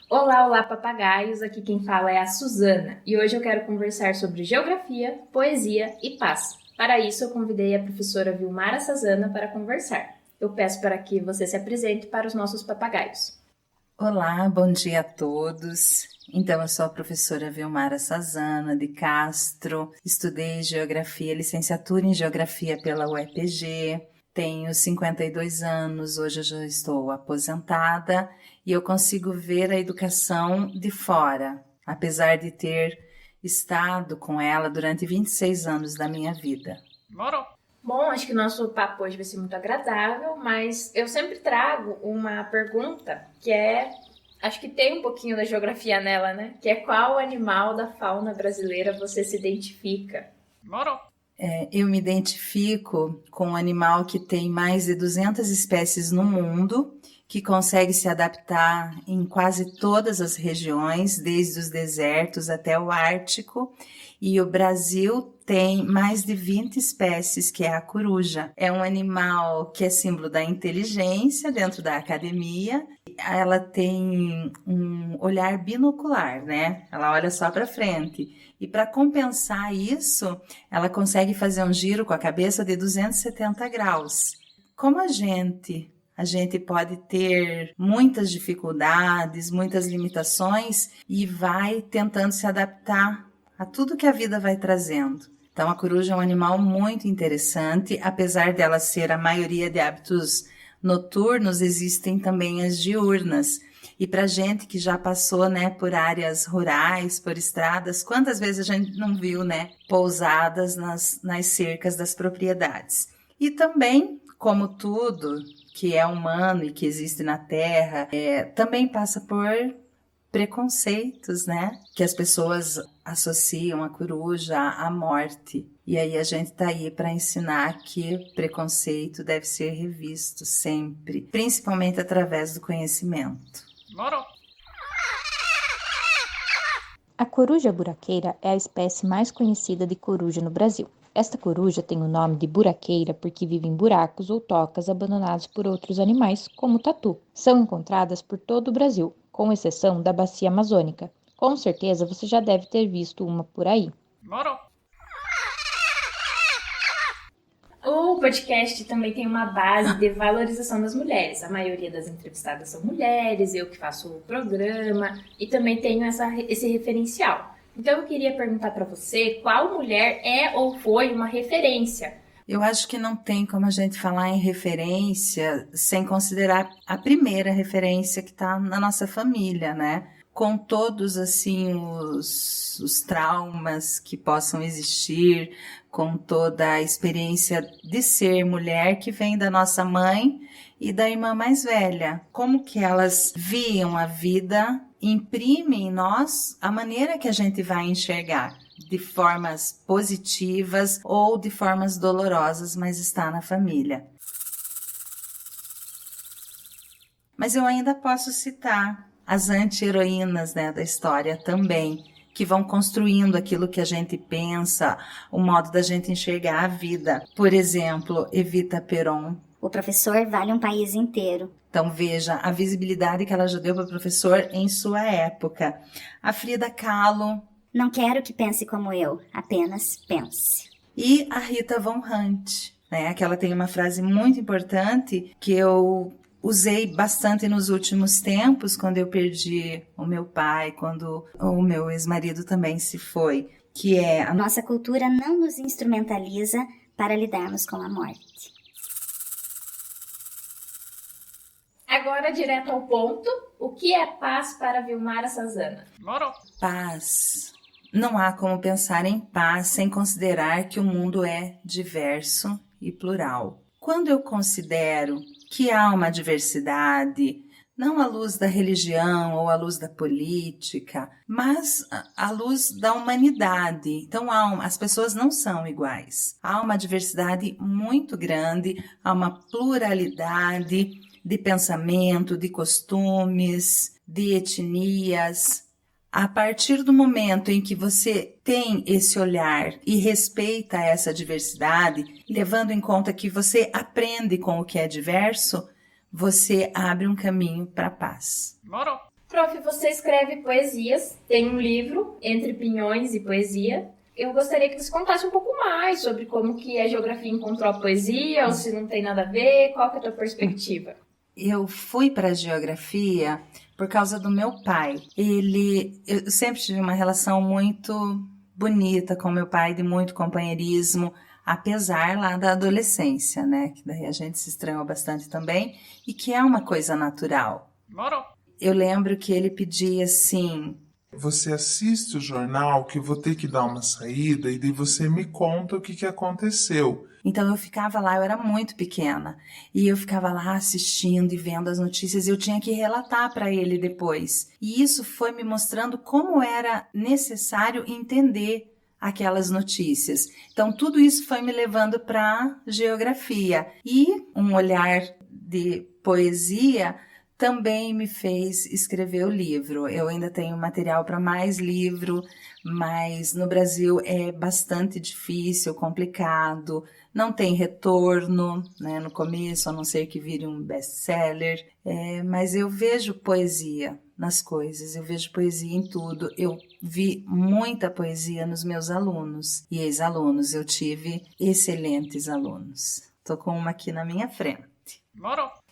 Olá, olá, papagaios! Aqui quem fala é a Suzana e hoje eu quero conversar sobre geografia, poesia e paz. Para isso, eu convidei a professora Vilmara Sazana para conversar. Eu peço para que você se apresente para os nossos papagaios. Olá, bom dia a todos. Então, eu sou a professora Vilmara Sazana de Castro, estudei Geografia, licenciatura em Geografia pela UEPG, tenho 52 anos, hoje eu já estou aposentada e eu consigo ver a educação de fora, apesar de ter estado com ela durante 26 anos da minha vida. Bom, acho que o nosso papo hoje vai ser muito agradável, mas eu sempre trago uma pergunta que acho que tem um pouquinho da geografia nela, né? Que é qual animal da fauna brasileira você se identifica? Eu me identifico com um animal que tem mais de 200 espécies no mundo, que consegue se adaptar em quase todas as regiões, desde os desertos até o Ártico. E o Brasil tem mais de 20 espécies, que é a coruja. É um animal que é símbolo da inteligência dentro da academia. Ela tem um olhar binocular, né? Ela olha só para frente. E para compensar isso, ela consegue fazer um giro com a cabeça de 270 graus. Como a gente pode ter muitas dificuldades, muitas limitações e vai tentando se adaptar a tudo que a vida vai trazendo. Então, a coruja é um animal muito interessante, apesar dela ser a maioria de hábitos noturnos, existem também as diurnas. E para gente que já passou, né, por áreas rurais, por estradas, quantas vezes a gente não viu, né, pousadas nas cercas das propriedades? E também, como tudo que é humano e que existe na Terra, também passa por preconceitos, né? Que as pessoas associam a coruja à morte. E aí a gente tá aí para ensinar que preconceito deve ser revisto sempre, principalmente através do conhecimento. A coruja buraqueira é a espécie mais conhecida de coruja no Brasil. Esta coruja tem o nome de buraqueira porque vive em buracos ou tocas abandonados por outros animais, como o tatu. São encontradas por todo o Brasil, com exceção da bacia amazônica. Com certeza você já deve ter visto uma por aí. O podcast também tem uma base de valorização das mulheres. A maioria das entrevistadas são mulheres, eu que faço o programa e também tenho esse referencial. Então eu queria perguntar para você qual mulher é ou foi uma referência. Eu acho que não tem como a gente falar em referência sem considerar a primeira referência que está na nossa família, né? Com todos assim os traumas que possam existir, com toda a experiência de ser mulher que vem da nossa mãe e da irmã mais velha. Como que elas viam a vida, imprimem em nós a maneira que a gente vai enxergar, de formas positivas ou de formas dolorosas, mas está na família. Mas eu ainda posso citar as anti-heroínas, né, da história também, que vão construindo aquilo que a gente pensa, o modo da gente enxergar a vida. Por exemplo, Evita Peron. O professor vale um país inteiro. Então veja a visibilidade que ela já deu para o professor em sua época. A Frida Kahlo. Não quero que pense como eu, apenas pense. E a Rita Von Hunt, né, que ela tem uma frase muito importante que eu usei bastante nos últimos tempos, quando eu perdi o meu pai, quando o meu ex-marido também se foi, que é... A nossa cultura não nos instrumentaliza para lidarmos com a morte. Agora, direto ao ponto, o que é paz para Vilmara Sazana? Paz. Não há como pensar em paz sem considerar que o mundo é diverso e plural. Quando eu considero que há uma diversidade, não à luz da religião ou à luz da política, mas à luz da humanidade. Então, as pessoas não são iguais. Há uma diversidade muito grande, há uma pluralidade de pensamento, de costumes, de etnias. A partir do momento em que você tem esse olhar e respeita essa diversidade, levando em conta que você aprende com o que é diverso, você abre um caminho para a paz. Prof, você escreve poesias, tem um livro, Entre Pinhões e Poesia. Eu gostaria que você contasse um pouco mais sobre como que a geografia encontrou a poesia, ou se não tem nada a ver, qual que é a tua perspectiva? Eu fui para a geografia por causa do meu pai. Eu sempre tive uma relação muito bonita com meu pai, de muito companheirismo, apesar lá da adolescência, né? Que daí a gente se estranhou bastante também, e que é uma coisa natural. Eu lembro que ele pedia assim: você assiste o jornal que eu vou ter que dar uma saída e daí você me conta o que aconteceu. Então eu ficava lá, eu era muito pequena, e eu ficava lá assistindo e vendo as notícias, e eu tinha que relatar para ele depois. E isso foi me mostrando como era necessário entender aquelas notícias. Então tudo isso foi me levando para geografia, e um olhar de poesia também me fez escrever o livro. Eu ainda tenho material para mais livro, mas no Brasil é bastante difícil, complicado, não tem retorno, né, no começo, a não ser que vire um best-seller. Mas eu vejo poesia nas coisas, eu vejo poesia em tudo. Eu vi muita poesia nos meus alunos e ex-alunos. Eu tive excelentes alunos. Estou com uma aqui na minha frente.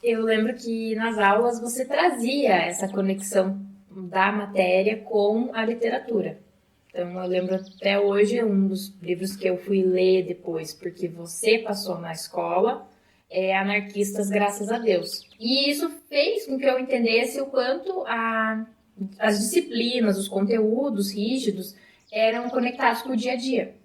Eu lembro que nas aulas você trazia essa conexão da matéria com a literatura. Então eu lembro até hoje, um dos livros que eu fui ler depois, porque você passou na escola, é Anarquistas, Graças a Deus. E isso fez com que eu entendesse o quanto as disciplinas, os conteúdos rígidos eram conectados com o dia a dia.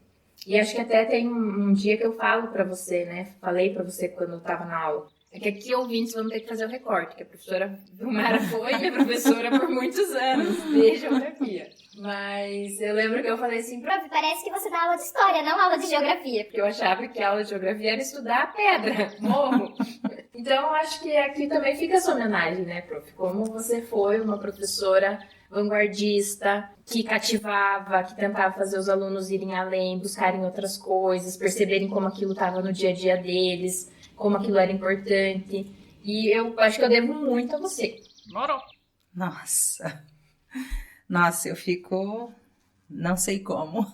E acho que até tem um dia que eu falo para você, né? Falei para você quando eu estava na aula. É que aqui, ouvintes, vamos ter que fazer o recorte, que a professora Vilmara foi minha professora por muitos anos de geografia. Mas eu lembro que eu falei assim, Prof, parece que você dá aula de história, não aula de geografia. porque eu achava que a aula de geografia era estudar a pedra, morro. Então, eu acho que aqui também fica essa homenagem, né, prof? Como você foi uma professora vanguardista, que cativava, que tentava fazer os alunos irem além, buscarem outras coisas, perceberem como aquilo estava no dia a dia deles, como aquilo era importante. E eu acho que eu devo muito a você. Nossa, eu fico... não sei como.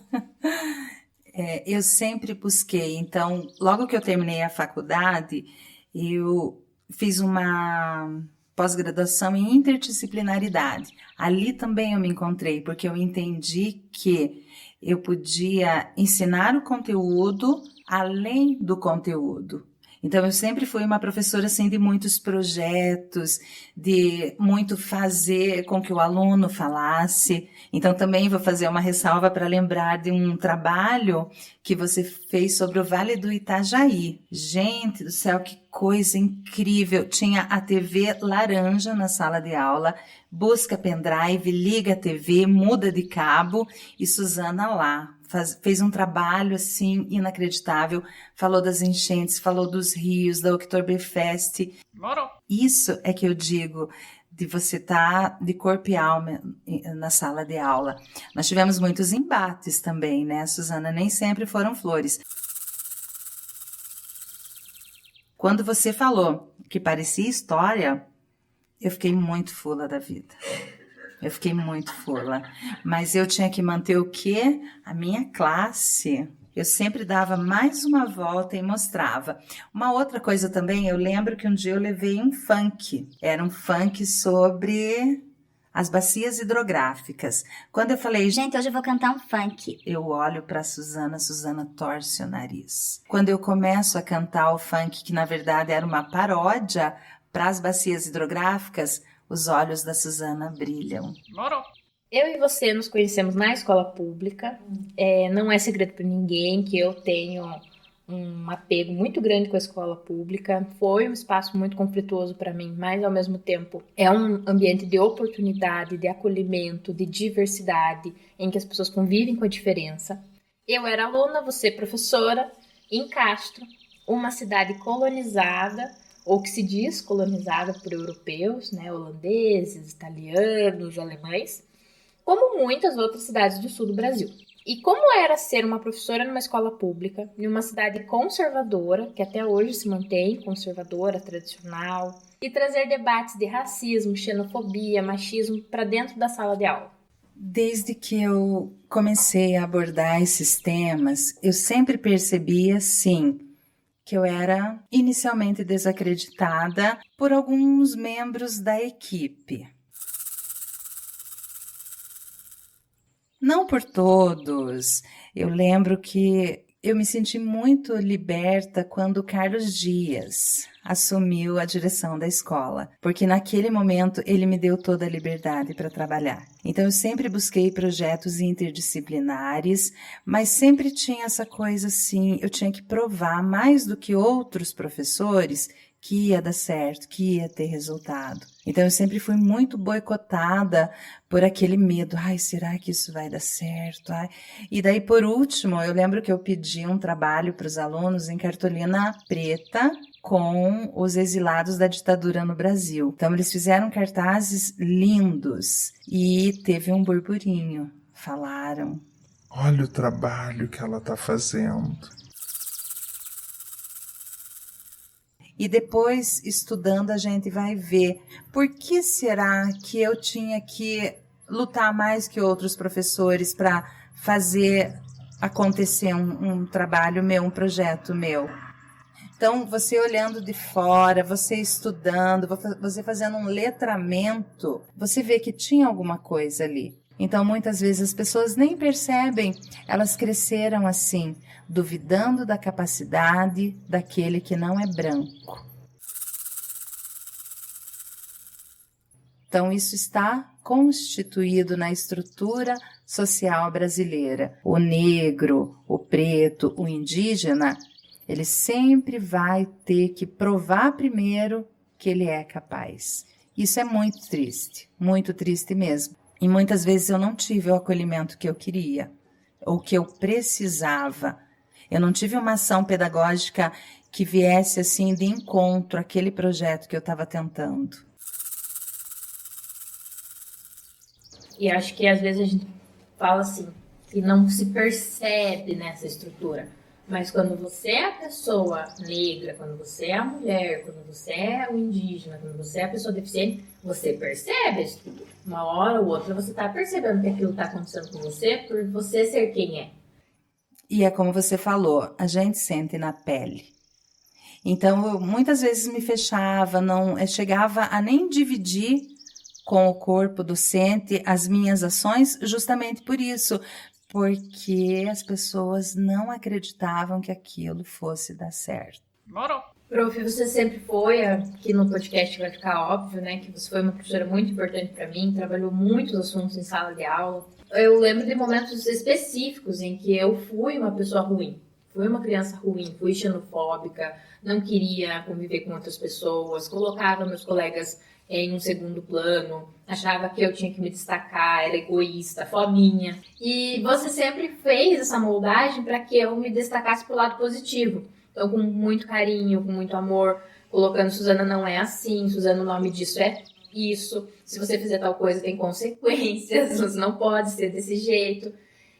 Eu sempre busquei. Então, logo que eu terminei a faculdade, eu fiz uma pós-graduação em interdisciplinaridade. Ali também eu me encontrei, porque eu entendi que eu podia ensinar o conteúdo além do conteúdo. Então, eu sempre fui uma professora assim, de muitos projetos, de muito fazer com que o aluno falasse. Então, também vou fazer uma ressalva para lembrar de um trabalho que você fez sobre o Vale do Itajaí. Gente do céu, que coisa incrível! Tinha a TV laranja na sala de aula, busca pendrive, liga a TV, muda de cabo e Suzana lá. Fez um trabalho assim inacreditável, falou das enchentes, falou dos rios, da Oktoberfest. Isso é que eu digo de você estar de corpo e alma na sala de aula. Nós tivemos muitos embates também, né, Suzana? Nem sempre foram flores. Quando você falou que parecia história, eu fiquei muito fula da vida. Eu fiquei muito fula, mas eu tinha que manter o quê? A minha classe. Eu sempre dava mais uma volta e mostrava. Uma outra coisa também, eu lembro que um dia eu levei um funk. Era um funk sobre as bacias hidrográficas. Quando eu falei, Gente, hoje eu vou cantar um funk. eu olho para Suzana torce o nariz. Quando eu começo a cantar o funk, que na verdade era uma paródia para as bacias hidrográficas, os olhos da Suzana brilham. Eu e você nos conhecemos na escola pública. Não é segredo para ninguém que eu tenho um apego muito grande com a escola pública. Foi um espaço muito conflituoso para mim, mas ao mesmo tempo é um ambiente de oportunidade, de acolhimento, de diversidade, em que as pessoas convivem com a diferença. Eu era aluna, você professora, em Castro, uma cidade colonizada, ou que se diz colonizada por europeus, né, holandeses, italianos, alemães, como muitas outras cidades do sul do Brasil. E como era ser uma professora numa escola pública, em uma cidade conservadora, que até hoje se mantém conservadora, tradicional, e trazer debates de racismo, xenofobia, machismo para dentro da sala de aula? Desde que eu comecei a abordar esses temas, eu sempre percebia, sim, que eu era inicialmente desacreditada por alguns membros da equipe. Não por todos. Eu lembro que eu me senti muito liberta quando Carlos Dias assumiu a direção da escola, porque naquele momento ele me deu toda a liberdade para trabalhar. Então eu sempre busquei projetos interdisciplinares, mas sempre tinha essa coisa assim, eu tinha que provar mais do que outros professores que ia dar certo, que ia ter resultado. Então eu sempre fui muito boicotada por aquele medo, ai, será que isso vai dar certo? Ai. E daí, por último, eu lembro que eu pedi um trabalho para os alunos em cartolina preta com os exilados da ditadura no Brasil. Então eles fizeram cartazes lindos e teve um burburinho. Falaram: olha o trabalho que ela está fazendo. E depois, estudando, a gente vai ver por que será que eu tinha que lutar mais que outros professores para fazer acontecer um trabalho meu, um projeto meu. Então, você olhando de fora, você estudando, você fazendo um letramento, você vê que tinha alguma coisa ali. Então, muitas vezes as pessoas nem percebem, elas cresceram assim, duvidando da capacidade daquele que não é branco. Então, isso está constituído na estrutura social brasileira. O negro, o preto, o indígena, ele sempre vai ter que provar primeiro que ele é capaz. Isso é muito triste mesmo. E muitas vezes eu não tive o acolhimento que eu queria, ou que eu precisava. Eu não tive uma ação pedagógica que viesse assim de encontro àquele projeto que eu estava tentando. E acho que às vezes a gente fala assim, que não se percebe nessa estrutura. Mas quando você é a pessoa negra, quando você é a mulher, quando você é o indígena, quando você é a pessoa deficiente, você percebe isso tudo. Uma hora ou outra você está percebendo que aquilo está acontecendo com você por você ser quem é. E é como você falou, a gente sente na pele. Então, eu muitas vezes me fechava, não chegava a nem dividir com o corpo docente as minhas ações, justamente por isso, porque as pessoas não acreditavam que aquilo fosse dar certo. Morou. Prof, você sempre foi, aqui no podcast vai ficar óbvio, né, que você foi uma professora muito importante para mim, trabalhou muitos assuntos em sala de aula. Eu lembro de momentos específicos em que eu fui uma pessoa ruim, fui uma criança ruim, fui xenofóbica, não queria conviver com outras pessoas, colocava meus colegas em um segundo plano, achava que eu tinha que me destacar, era egoísta, fominha. E você sempre fez essa moldagem para que eu me destacasse pro lado positivo. Então, com muito carinho, com muito amor, colocando Suzana não é assim, Suzana o nome disso é isso, se você fizer tal coisa tem consequências, você não pode ser desse jeito.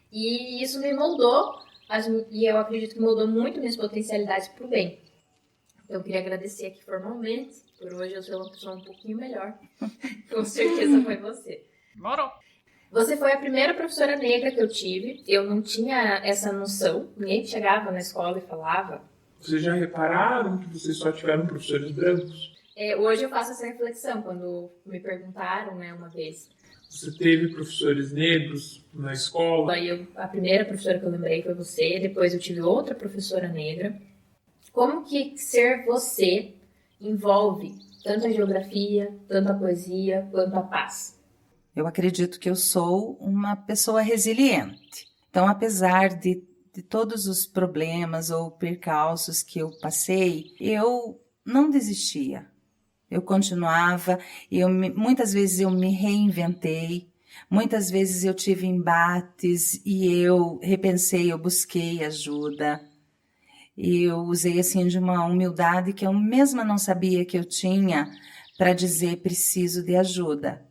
E isso me moldou, e eu acredito que moldou muito minhas potencialidades pro bem. Então, eu queria agradecer aqui formalmente, por hoje eu sou uma pessoa um pouquinho melhor. Com certeza foi você. Morou. Você foi a primeira professora negra que eu tive. Eu não tinha essa noção. Ninguém chegava na escola e falava. Vocês já repararam que vocês só tiveram professores brancos? Hoje eu faço essa reflexão, quando me perguntaram, né, uma vez. Você teve professores negros na escola? Aí a primeira professora que eu lembrei foi você. Depois eu tive outra professora negra. Como que ser você envolve tanto a geografia, tanto a poesia, quanto a paz? Eu acredito que eu sou uma pessoa resiliente. Então, apesar de todos os problemas ou percalços que eu passei, eu não desistia. Eu continuava, muitas vezes eu me reinventei, muitas vezes eu tive embates e eu repensei, eu busquei ajuda. E eu usei assim de uma humildade que eu mesma não sabia que eu tinha para dizer preciso de ajuda.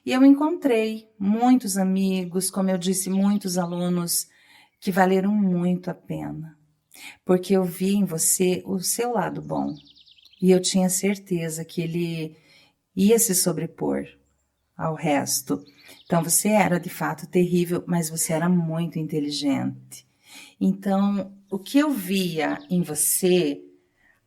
E eu encontrei muitos amigos, como eu disse, muitos alunos que valeram muito a pena, porque eu vi em você o seu lado bom e eu tinha certeza que ele ia se sobrepor ao resto. Então você era de fato terrível, mas você era muito inteligente. Então, o que eu via em você,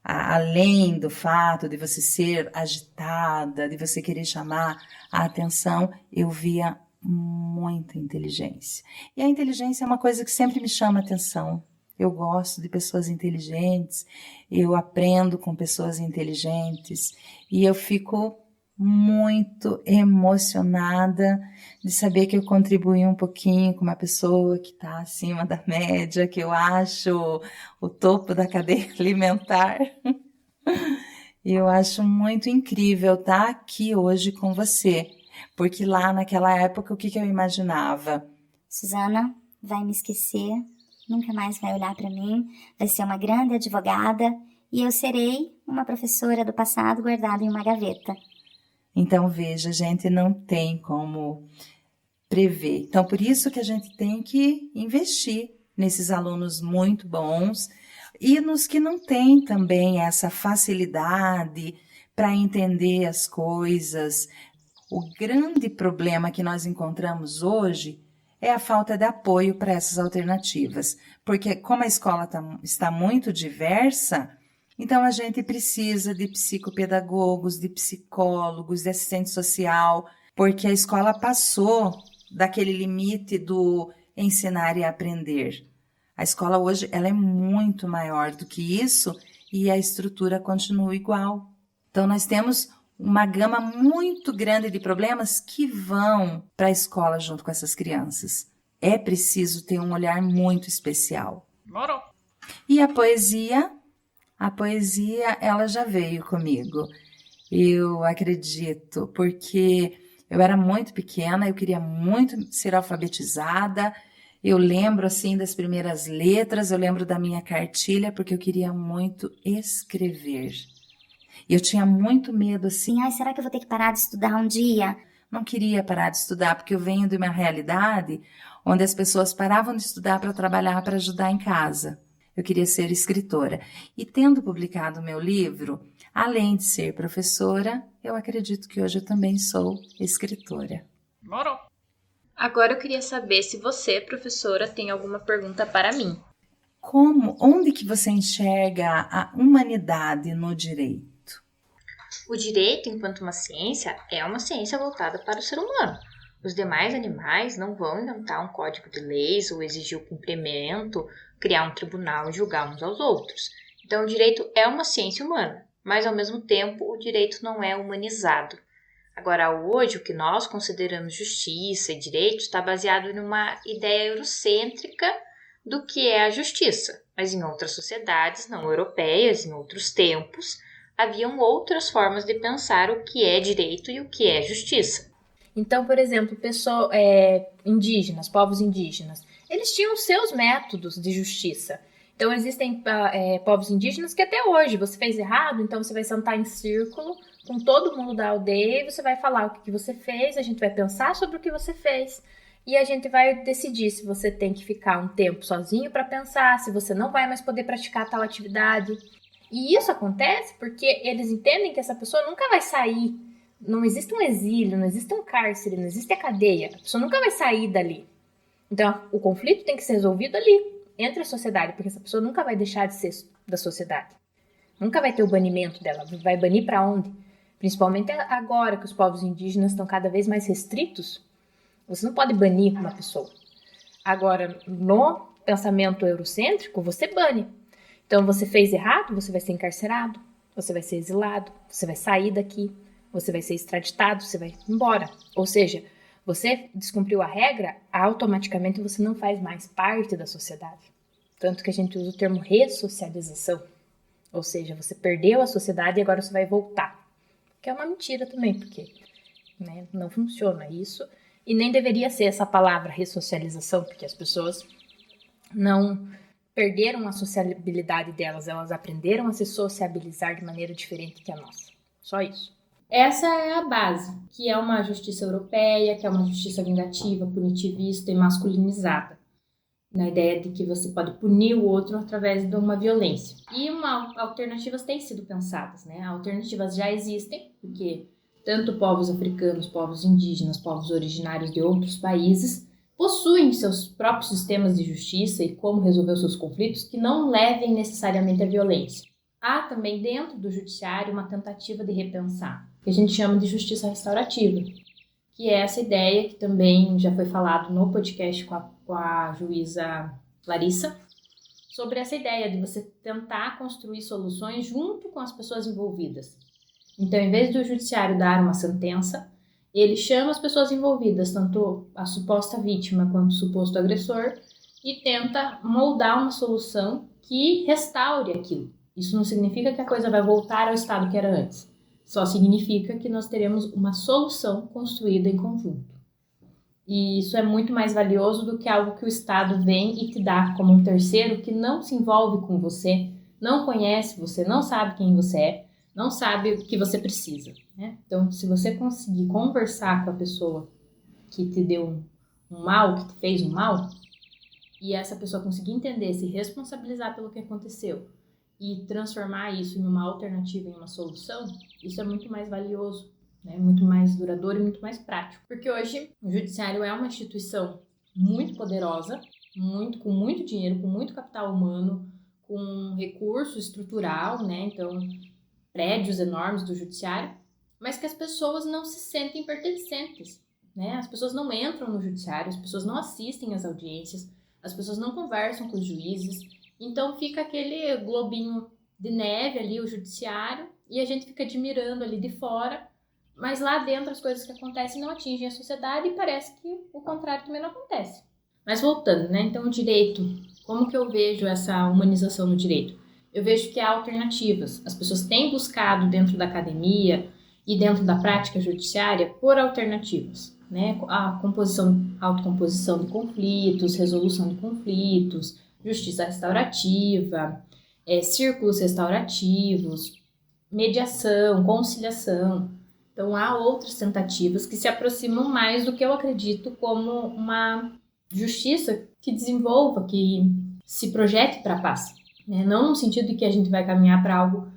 além do fato de você ser agitada, de você querer chamar a atenção, eu via muita inteligência. E a inteligência é uma coisa que sempre me chama a atenção. Eu gosto de pessoas inteligentes, eu aprendo com pessoas inteligentes e eu fico muito emocionada de saber que eu contribuí um pouquinho com uma pessoa que está acima da média, que eu acho o topo da cadeia alimentar. E eu acho muito incrível estar aqui hoje com você, porque lá naquela época o que eu imaginava? Suzana vai me esquecer, nunca mais vai olhar para mim, vai ser uma grande advogada e eu serei uma professora do passado guardada em uma gaveta. Então, veja, a gente não tem como prever. Então, por isso que a gente tem que investir nesses alunos muito bons e nos que não têm também essa facilidade para entender as coisas. O grande problema que nós encontramos hoje é a falta de apoio para essas alternativas, porque como a escola está muito diversa, então a gente precisa de psicopedagogos, de psicólogos, de assistente social, porque a escola passou daquele limite do ensinar e aprender. A escola hoje ela é muito maior do que isso e a estrutura continua igual. Então nós temos uma gama muito grande de problemas que vão para a escola junto com essas crianças. É preciso ter um olhar muito especial. Morou. E a poesia ela já veio comigo. Eu acredito, porque eu era muito pequena, eu queria muito ser alfabetizada. Eu lembro assim das primeiras letras, eu lembro da minha cartilha, porque eu queria muito escrever. E eu tinha muito medo assim. Ai, será que eu vou ter que parar de estudar um dia? Não queria parar de estudar, porque eu venho de uma realidade onde as pessoas paravam de estudar para trabalhar, para ajudar em casa. Eu queria ser escritora. E tendo publicado o meu livro, além de ser professora, eu acredito que hoje eu também sou escritora. Morou. Agora eu queria saber se você, professora, tem alguma pergunta para mim. Onde que você enxerga a humanidade no direito? O direito, enquanto uma ciência, é uma ciência voltada para o ser humano. Os demais animais não vão inventar um código de leis ou exigir o cumprimento, criar um tribunal e julgar uns aos outros. Então, o direito é uma ciência humana, mas, ao mesmo tempo, o direito não é humanizado. Agora, hoje, o que nós consideramos justiça e direito está baseado em uma ideia eurocêntrica do que é a justiça. Mas em outras sociedades não europeias, em outros tempos, haviam outras formas de pensar o que é direito e o que é justiça. Então, por exemplo, indígenas, povos indígenas, eles tinham os seus métodos de justiça. Então, existem povos indígenas que até hoje você fez errado, então você vai sentar em círculo com todo mundo da aldeia e você vai falar o que você fez, a gente vai pensar sobre o que você fez e a gente vai decidir se você tem que ficar um tempo sozinho para pensar, se você não vai mais poder praticar tal atividade. E isso acontece porque eles entendem que essa pessoa nunca vai sair. Não existe um exílio, não existe um cárcere, não existe a cadeia. A pessoa nunca vai sair dali. Então, o conflito tem que ser resolvido ali, entre a sociedade, porque essa pessoa nunca vai deixar de ser da sociedade. Nunca vai ter o banimento dela. Vai banir para onde? Principalmente agora que os povos indígenas estão cada vez mais restritos. Você não pode banir uma pessoa. Agora, no pensamento eurocêntrico, você bane. Então, você fez errado, você vai ser encarcerado, você vai ser exilado, você vai sair daqui, você vai ser extraditado, você vai embora. Ou seja, você descumpriu a regra, automaticamente você não faz mais parte da sociedade. Tanto que a gente usa o termo ressocialização. Ou seja, você perdeu a sociedade e agora você vai voltar. Que é uma mentira também, porque não funciona isso. E nem deveria ser essa palavra ressocialização, porque as pessoas não perderam a sociabilidade delas, elas aprenderam a se sociabilizar de maneira diferente que a nossa. Só isso. Essa é a base, que é uma justiça europeia, que é uma justiça vingativa, punitivista e masculinizada. na ideia de que você pode punir o outro através de uma violência. E alternativas têm sido pensadas, né? Alternativas já existem, porque tanto povos africanos, povos indígenas, povos originários de outros países possuem seus próprios sistemas de justiça e como resolver seus conflitos que não levem necessariamente à violência. Há também dentro do judiciário uma tentativa de repensar, que a gente chama de justiça restaurativa, que é essa ideia que também já foi falado no podcast com a juíza Larissa, sobre essa ideia de você tentar construir soluções junto com as pessoas envolvidas. Então, em vez do judiciário dar uma sentença, ele chama as pessoas envolvidas, tanto a suposta vítima quanto o suposto agressor, e tenta moldar uma solução que restaure aquilo. Isso não significa que a coisa vai voltar ao estado que era antes. Só significa que nós teremos uma solução construída em conjunto. E isso é muito mais valioso do que algo que o Estado vem e te dá como um terceiro que não se envolve com você, não conhece você, não sabe quem você é, não sabe o que você precisa, né? Então, se você conseguir conversar com a pessoa que te deu um mal, que te fez um mal, e essa pessoa conseguir entender, se responsabilizar pelo que aconteceu e transformar isso em uma alternativa, em uma solução, isso é muito mais valioso, né? Muito mais duradouro e muito mais prático. Porque hoje o judiciário é uma instituição muito poderosa, com muito dinheiro, com muito capital humano, com recurso estrutural, né? Então, prédios enormes do judiciário, mas que as pessoas não se sentem pertencentes, né? As pessoas não entram no judiciário, as pessoas não assistem às audiências, as pessoas não conversam com os juízes, então fica aquele globinho de neve ali, o judiciário, e a gente fica admirando ali de fora, mas lá dentro as coisas que acontecem não atingem a sociedade e parece que o contrário também não acontece. Mas voltando, né? Então o direito, como que eu vejo essa humanização no direito? Eu vejo que há alternativas. As pessoas têm buscado dentro da academia e dentro da prática judiciária por alternativas, né? A autocomposição de conflitos, resolução de conflitos, justiça restaurativa, círculos restaurativos, mediação, conciliação. Então há outras tentativas que se aproximam mais do que eu acredito como uma justiça que desenvolva, que se projete para a paz. Não no sentido de que a gente vai caminhar para algo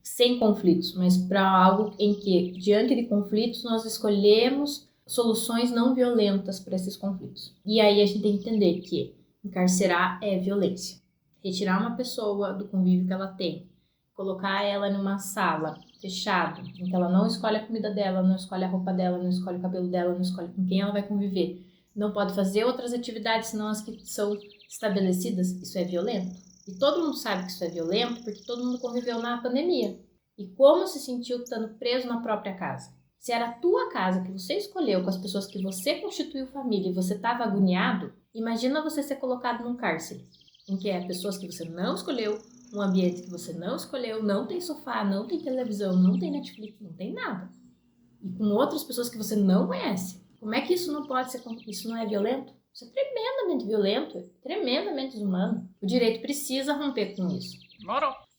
sem conflitos, mas para algo em que, diante de conflitos, nós escolhemos soluções não violentas para esses conflitos. E aí a gente tem que entender que encarcerar é violência. Retirar uma pessoa do convívio que ela tem, colocar ela numa sala fechada, em que ela não escolhe a comida dela, não escolhe a roupa dela, não escolhe o cabelo dela, não escolhe com quem ela vai conviver, não pode fazer outras atividades senão as que são estabelecidas, isso é violento. E todo mundo sabe que isso é violento porque todo mundo conviveu na pandemia. E como se sentiu estando preso na própria casa? Se era a tua casa que você escolheu, com as pessoas que você constituiu família e você estava agoniado, imagina você ser colocado num cárcere, em que é pessoas que você não escolheu, um ambiente que você não escolheu, não tem sofá, não tem televisão, não tem Netflix, não tem nada. E com outras pessoas que você não conhece. Como é que isso não pode ser, isso não é violento? Isso é tremendamente violento, é tremendamente desumano. O direito precisa romper com isso.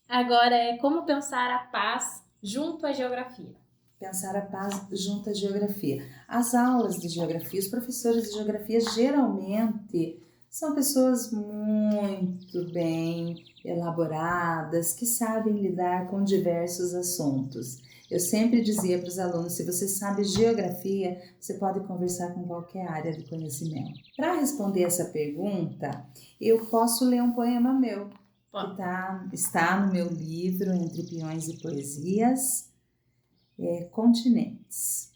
Agora é como pensar a paz junto à geografia. Pensar a paz junto à geografia. As aulas de geografia, os professores de geografia geralmente são pessoas muito bem elaboradas, que sabem lidar com diversos assuntos. Eu sempre dizia para os alunos, se você sabe geografia, você pode conversar com qualquer área de conhecimento. Para responder essa pergunta, eu posso ler um poema meu, que está no meu livro, Entre Peões e Poesias, Continentes.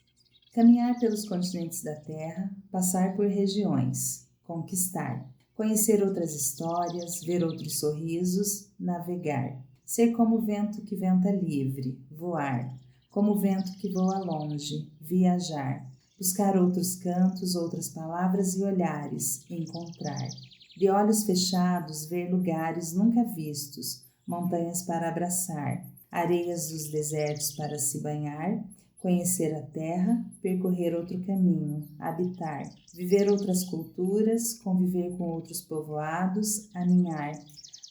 Caminhar pelos continentes da Terra, passar por regiões, conquistar, conhecer outras histórias, ver outros sorrisos, navegar, ser como o vento que venta livre, voar, como o vento que voa longe, viajar, buscar outros cantos, outras palavras e olhares, encontrar, de olhos fechados ver lugares nunca vistos, montanhas para abraçar, areias dos desertos para se banhar, conhecer a terra, percorrer outro caminho, habitar, viver outras culturas, conviver com outros povoados, aninhar,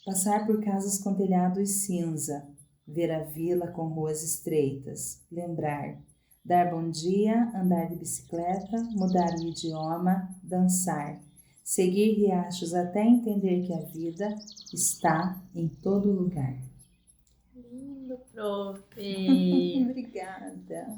passar por casas com telhados cinza, ver a vila com ruas estreitas, lembrar, dar bom dia, andar de bicicleta, mudar o idioma, dançar, seguir riachos até entender que a vida está em todo lugar. Lindo, prof. Obrigada.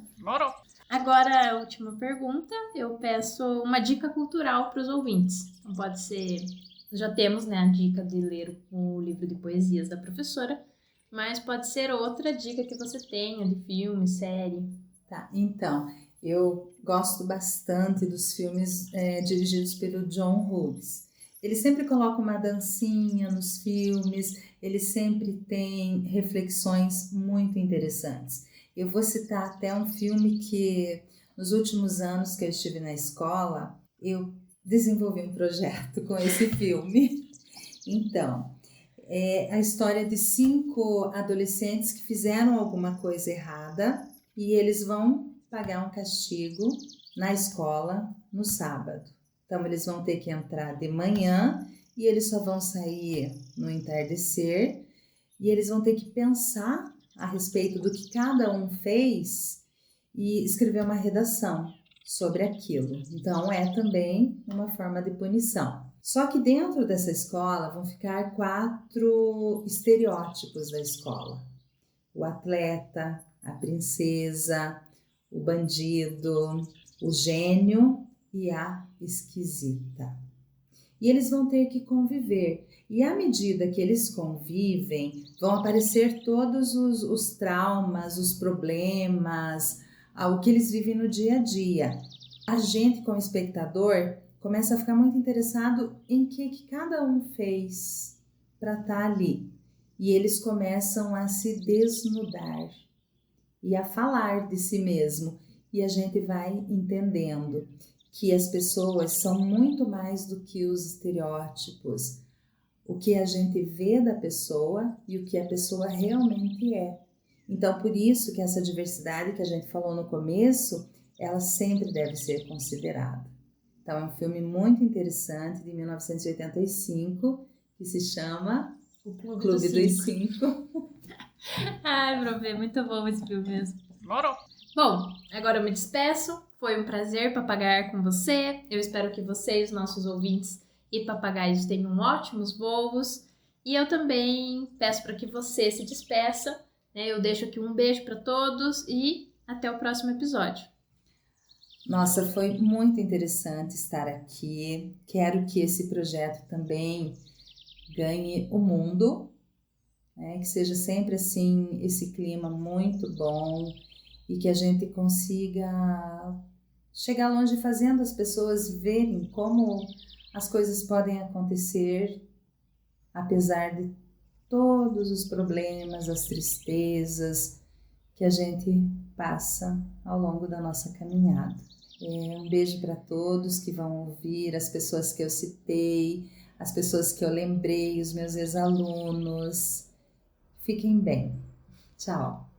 Agora, a última pergunta, eu peço uma dica cultural para os ouvintes. Não pode ser... Já temos, né, a dica de ler o livro de poesias da professora, mas pode ser outra dica que você tenha de filme, série. Tá, então, eu gosto bastante dos filmes dirigidos pelo John Hughes. Ele sempre coloca uma dancinha nos filmes, ele sempre tem reflexões muito interessantes. Eu vou citar até um filme que, nos últimos anos que eu estive na escola, eu desenvolvi um projeto com esse filme. Então, é a história de 5 adolescentes que fizeram alguma coisa errada e eles vão pagar um castigo na escola no sábado. Então, eles vão ter que entrar de manhã e eles só vão sair no entardecer e eles vão ter que pensar a respeito do que cada um fez e escrever uma redação sobre aquilo. Então, é também uma forma de punição. Só que dentro dessa escola vão ficar 4 estereótipos da escola. O atleta, a princesa, o bandido, o gênio e a esquisita. E eles vão ter que conviver. E à medida que eles convivem, vão aparecer todos os traumas, os problemas, o que eles vivem no dia a dia. A gente, como espectador, começa a ficar muito interessado em que cada um fez para estar ali. E eles começam a se desnudar e a falar de si mesmo. E a gente vai entendendo que as pessoas são muito mais do que os estereótipos. O que a gente vê da pessoa e o que a pessoa realmente é. Então, por isso que essa diversidade que a gente falou no começo, ela sempre deve ser considerada. Então, é um filme muito interessante, de 1985, que se chama O Clube dos Cinco. Ai, prof, muito bom esse filme mesmo. Bom, agora eu me despeço. Foi um prazer papagar com você. Eu espero que vocês, nossos ouvintes e papagaios, tenham ótimos voos. E eu também peço para que você se despeça. Eu deixo aqui um beijo para todos e até o próximo episódio. Nossa, foi muito interessante estar aqui. Quero que esse projeto também ganhe o mundo, que seja sempre assim, esse clima muito bom e que a gente consiga chegar longe fazendo as pessoas verem como as coisas podem acontecer apesar de todos os problemas, as tristezas que a gente passa ao longo da nossa caminhada. Um beijo para todos que vão ouvir, as pessoas que eu citei, as pessoas que eu lembrei, os meus ex-alunos. Fiquem bem. Tchau.